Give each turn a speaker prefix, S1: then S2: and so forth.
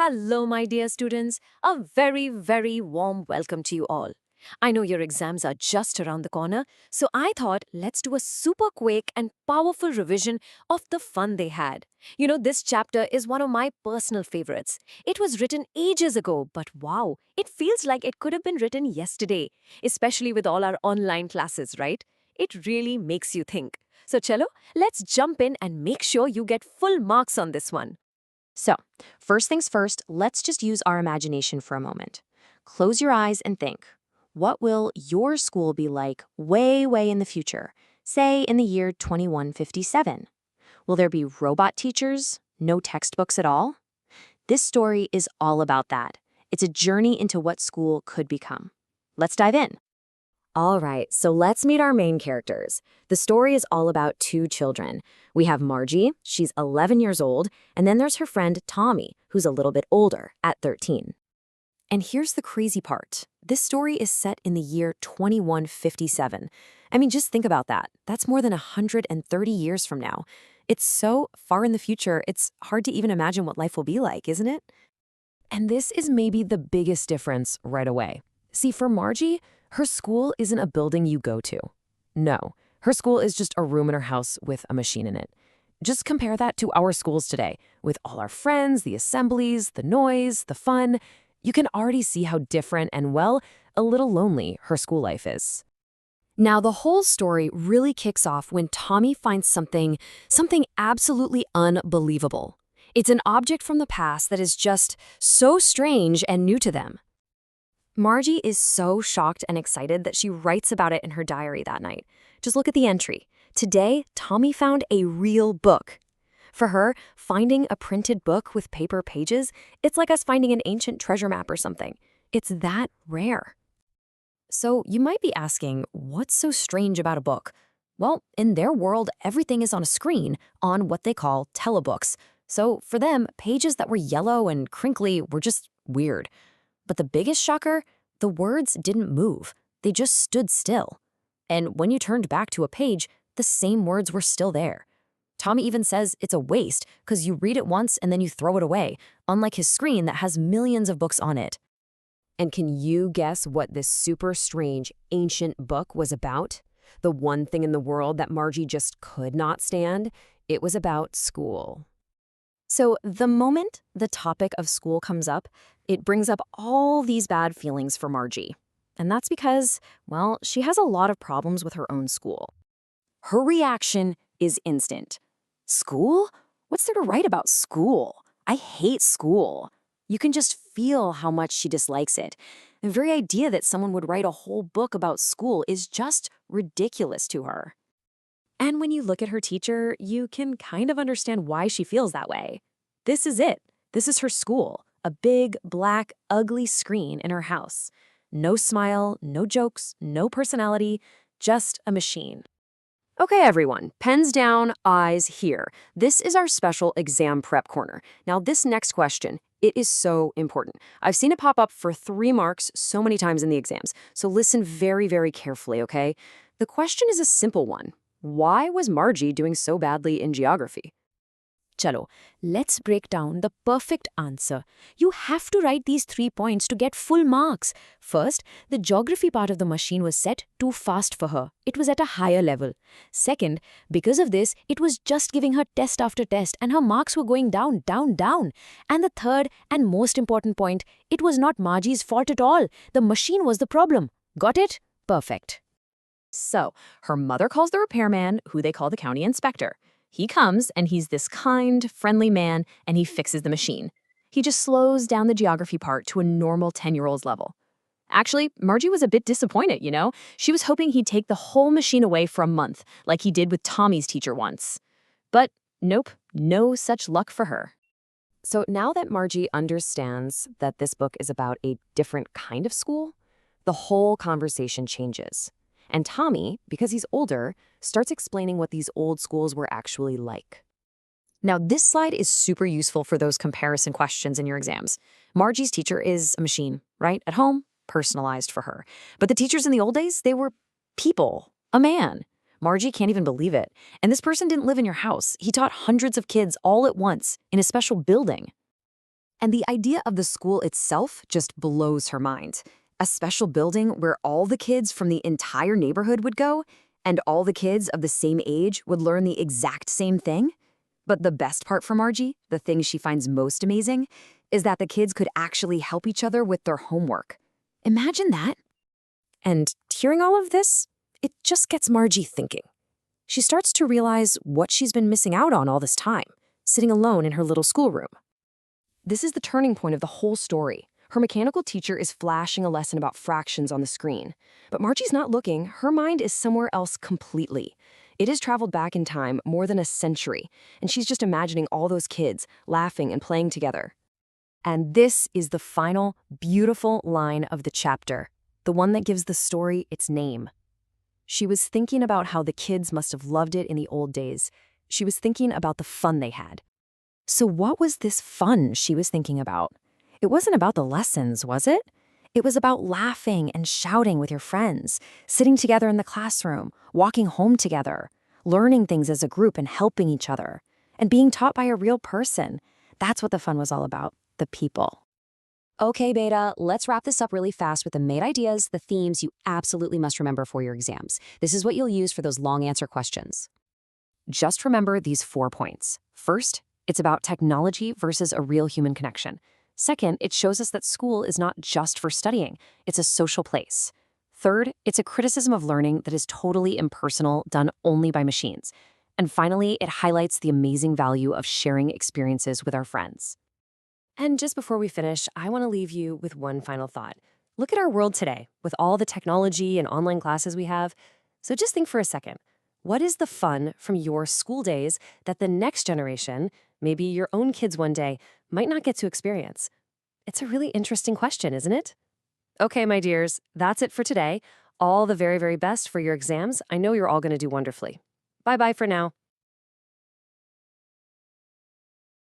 S1: Hello, my dear students. A very, very warm welcome to you all. I know your exams are just around the corner, so I thought let's do a super quick and powerful revision of the fun they had. This chapter is one of my personal favorites. It was written ages ago, but wow, it feels like it could have been written yesterday, especially with all our online classes, right? It really makes you think. So, chalo, let's jump in and make sure you get full marks on this one.
S2: So, first things first, let's just use our imagination for a moment. Close your eyes and think. What will your school be like way, way in the future? Say in the year 2157. Will there be robot teachers? No textbooks at all? This story is all about that. It's a journey into what school could become. Let's dive in.
S3: All right, so let's meet our main characters. The story is all about two children. We have Margie, she's 11 years old, and then there's her friend Tommy, who's a little bit older, at 13. And here's the crazy part. This story is set in the year 2157. I mean, just think about that. That's more than 130 years from now. It's so far in the future, it's hard to even imagine what life will be like, isn't it? And this is maybe the biggest difference right away. See, for Margie, her school isn't a building you go to. No, her school is just a room in her house with a machine in it. Just compare that to our schools today, with all our friends, the assemblies, the noise, the fun. You can already see how different and, well, a little lonely her school life is. Now, the whole story really kicks off when Tommy finds something absolutely unbelievable. It's an object from the past that is just so strange and new to them. Margie is so shocked and excited that she writes about it in her diary that night. Just look at the entry. Today, Tommy found a real book. For her, finding a printed book with paper pages, it's like us finding an ancient treasure map or something. It's that rare. So you might be asking, what's so strange about a book? Well, in their world, everything is on a screen, on what they call telebooks. So for them, pages that were yellow and crinkly were just weird. But the biggest shocker, the words didn't move. They just stood still. And when you turned back to a page, the same words were still there. Tommy even says it's a waste because you read it once and then you throw it away, unlike his screen that has millions of books on it. And can you guess what this super strange, ancient book was about? The one thing in the world that Margie just could not stand? It was about school. So the moment the topic of school comes up, it brings up all these bad feelings for Margie. And that's because, well, she has a lot of problems with her own school. Her reaction is instant. School? What's there to write about school? I hate school. You can just feel how much she dislikes it. The very idea that someone would write a whole book about school is just ridiculous to her. And when you look at her teacher, you can kind of understand why she feels that way. This is it. This is her school. A big, black, ugly screen in her house. No smile, no jokes, no personality, just a machine. Okay, everyone, pens down, eyes here. This is our special exam prep corner. Now, this next question, it is so important. I've seen it pop up for 3 marks so many times in the exams, so listen very, very carefully, okay? The question is a simple one. Why was Margie doing so badly in geography? Chalo, let's break down the perfect answer. You have to write these 3 points to get full marks. First, the geography part of the machine was set too fast for her. It was at a higher level. Second, because of this, it was just giving her test after test and her marks were going down, down, down. And the third and most important point, it was not Margie's fault at all. The machine was the problem. Got it? Perfect. So, her mother calls the repairman, who they call the county inspector. He comes, and he's this kind, friendly man, and he fixes the machine. He just slows down the geography part to a normal 10-year-old's level. Actually, Margie was a bit disappointed, you know? She was hoping he'd take the whole machine away for a month, like he did with Tommy's teacher once. But nope, no such luck for her. So now that Margie understands that this book is about a different kind of school, the whole conversation changes. And Tommy, because he's older, starts explaining what these old schools were actually like. Now, this slide is super useful for those comparison questions in your exams. Margie's teacher is a machine, right? At home, personalized for her. But the teachers in the old days, they were people, a man. Margie can't even believe it. And this person didn't live in your house. He taught hundreds of kids all at once in a special building.
S2: And the idea of the school itself just blows her mind. A special building where all the kids from the entire neighborhood would go, and all the kids of the same age would learn the exact same thing? But the best part for Margie, the thing she finds most amazing, is that the kids could actually help each other with their homework. Imagine that.
S3: And hearing all of this, it just gets Margie thinking. She starts to realize what she's been missing out on all this time, sitting alone in her little schoolroom. This is the turning point of the whole story. Her mechanical teacher is flashing a lesson about fractions on the screen. But Margie's not looking. Her mind is somewhere else completely. It has traveled back in time more than a century, and she's just imagining all those kids laughing and playing together. And this is the final, beautiful line of the chapter, the one that gives the story its name. She was thinking about how the kids must have loved it in the old days. She was thinking about the fun they had. So what was this fun she was thinking about? It wasn't about the lessons, was it? It was about laughing and shouting with your friends, sitting together in the classroom, walking home together, learning things as a group and helping each other, and being taught by a real person. That's what the fun was all about, the people. Okay, Beta, let's wrap this up really fast with the main ideas, the themes you absolutely must remember for your exams. This is what you'll use for those long answer questions. Just remember these 4 points. First, it's about technology versus a real human connection. Second, it shows us that school is not just for studying, it's a social place. Third, it's a criticism of learning that is totally impersonal, done only by machines. And finally, it highlights the amazing value of sharing experiences with our friends. And just before we finish, I want to leave you with one final thought. Look at our world today, with all the technology and online classes we have. So just think for a second. What is the fun from your school days that the next generation, maybe your own kids one day, might not get to experience? It's a really interesting question, isn't it? Okay, my dears, that's it for today. All the very, very best for your exams. I know you're all going to do wonderfully. Bye-bye for now.